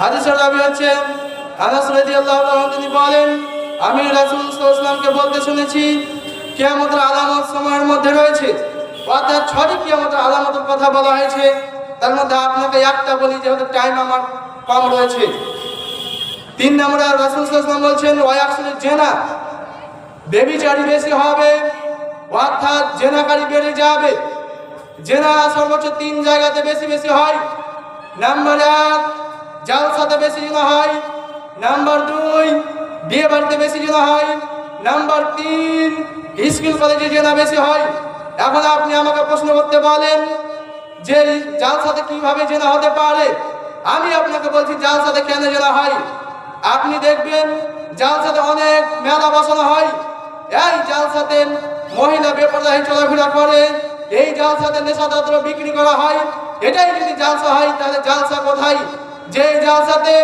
হাদিসের রাবী হচ্ছে আনাস রাদিয়াল্লাহু তাআলা, তিনি বলেন আমি রাসূল সাল্লাল্লাহু আলাইহি ওয়াসাল্লামকে বলতে শুনেছি কিয়ামতের আলামত সময়ের মধ্যে রয়েছে, অর্থাৎ 6টি কিয়ামতের আলামতের কথা বলা হয়েছে। তার মধ্যে আপনাকে একটা বলি, যেহেতু টাইম আমার কম রয়েছে। 3 নম্বরে রাসূল সাল্লাল্লাহু আলাইহি ওয়াসাল্লাম বলছেন ওয়ায়াকসুল জেনা, ব্যভিচারী বেশি হবে, অর্থাৎ জেনাকারী বেড়ে যাবে। জেনা সর্বোচ্চ 3 জায়গাতে বেশি বেশি হয়। নাম্বার 1 জালসাতে বেশি জেনা হয়। নাম্বার 2 বিয়ে বাড়িতে বেশি জেনা হয়। নাম্বার 3 স্কুল কলেজে জেনা বেশি হয়। এখন আপনি আমাকে প্রশ্ন করতে বলেন যে জালসাতে কিভাবে জেনা হতে পারে? আমি আপনাকে বলছি জালসাতে কেন জেনা হয়। আপনি দেখবেন জালসাতে অনেক মেলা বসানো হয়, এই জালসাতে মহিলা বেপরদা হয়ে চলাফেরা করে, এই জালসাতে নেশাদ্রব্য বিক্রি করা হয়। এটাই যদি জালসা হয় তাহলে জালসা কোথায়? যে জালসাতে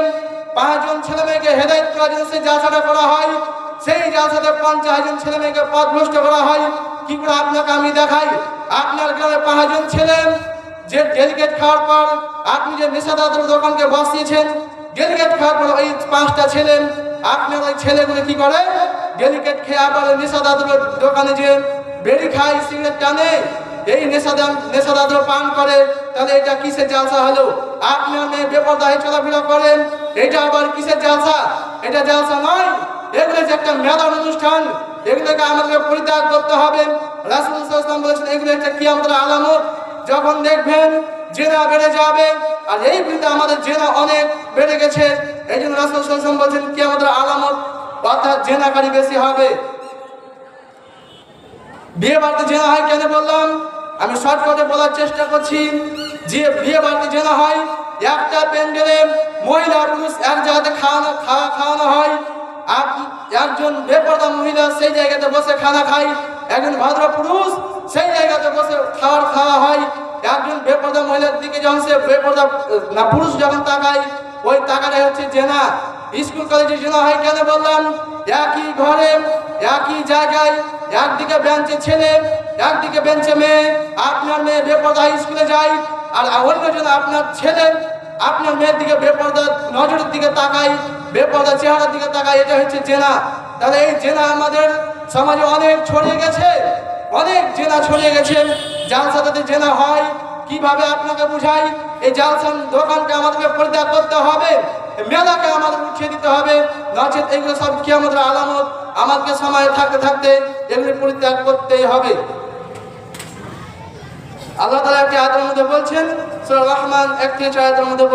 5 জন ছেলে মেয়েকে হেদায়েত করার জন্য সেই জালসাটা করা হয়, সেই জালসাতে 50 জন ছেলে মেয়েকে পথভ্রষ্ট করা হয়। কি করে আপনাকে আমি দেখাই? আপনার গ্রামে 5 জন ছেলে যে ডেলিগেট খাওয়ার পর আপনি যে নেশাদ্রব্য দোকানকে বসিয়েছেন, ডেলিগেট খাওয়ার পর ওই 5টা ছেলে, আপনার ওই ছেলেগুলো কি করে? ডেলিগেট খেয়ে আবার নেশাদ্রব্য দোকানে যে বেরি খায়, সিগারেট টানে, এই নেশাদ্রব্য পান করে, তাহলে এটা কিসের জালসা হলো? আপনার মেয়ে বেপরদা হয়ে চলাফেরা করেন, এটা আবার কিসের জালসা? এটা জালসা নয়, এগুলো যে একটা মেলার অনুষ্ঠান, এগুলোকে আমাদের পরিত্যাগ করতে হবে। রাসূল সাল্লাল্লাহু আলাইহি ওয়াসাল্লাম বলেছেন এগুলো একটা কিয়ামতের আলামত। যখন দেখবেন জেনা বেড়ে যাবে, আর এই বিরুদ্ধে আমাদের জেনা অনেক বেড়ে গেছে, এই জন্য রাসূল সাল্লাল্লাহু আলাইহি ওয়াসাল্লাম বলছেন কিয়ামতের আলামত, অর্থাৎ জেনাকারী বেশি হবে। বিয়ে বাড়িতে জেনা হয় কেন বললাম? আমি শর্টকাটে বলার চেষ্টা করছি। যে বিয়ে বাড়িতে জেনা হয়, একটা প্যান্ডেলে মহিলা পুরুষ এক জায়গাতে খাওয়ানো হয়। একজন বেপরদা মহিলা সেই জায়গাতে বসে খানা খায়, একজন ভদ্র পুরুষ সেই জায়গাতে বসে খাওয়া হয়। একজন বেপরদা মহিলার দিকে যখন সে বেপরদা না পুরুষ যখন তাকায়, ওই তাকাটাই হচ্ছে জেনা। স্কুল কলেজে জেনা হয় কেন বললাম? একই ঘরে একই জায়গায় একদিকে বেঞ্চে ছেলে একদিকে বেঞ্চে মেয়ে, আপনার মেয়ে বেপরদা স্কুলে যায়, আর অন্যজন আপনার ছেলে আপনার মেয়ের দিকে বেপরদা নজরের দিকে তাকায়, বেপরদা চেহারার দিকে তাকায়, এটা হচ্ছে জেনা। তাহলে এই জেনা আমাদের সমাজে অনেক ছড়িয়ে গেছে, অনেক জেনা ছড়িয়ে গেছে। জালসাতে জেনা হয় কিভাবে আপনাকে বুঝাই? এই জালসার দোকানকে আমাদেরকে পরিত্যাগ করতে হবে, মেলাকে আমাদের উঠিয়ে দিতে হবে, নচেত এগুলো সব কিয়ামতের আলামত। আমাদেরকে সময় থাকতে থাকতে এগুলি পরিত্যাগ করতেই হবে। আল্লাহ তাআলা একটি আয়াতের মধ্যে বলছেন, সূরা রহমান 1-4 আয়াতের মধ্যে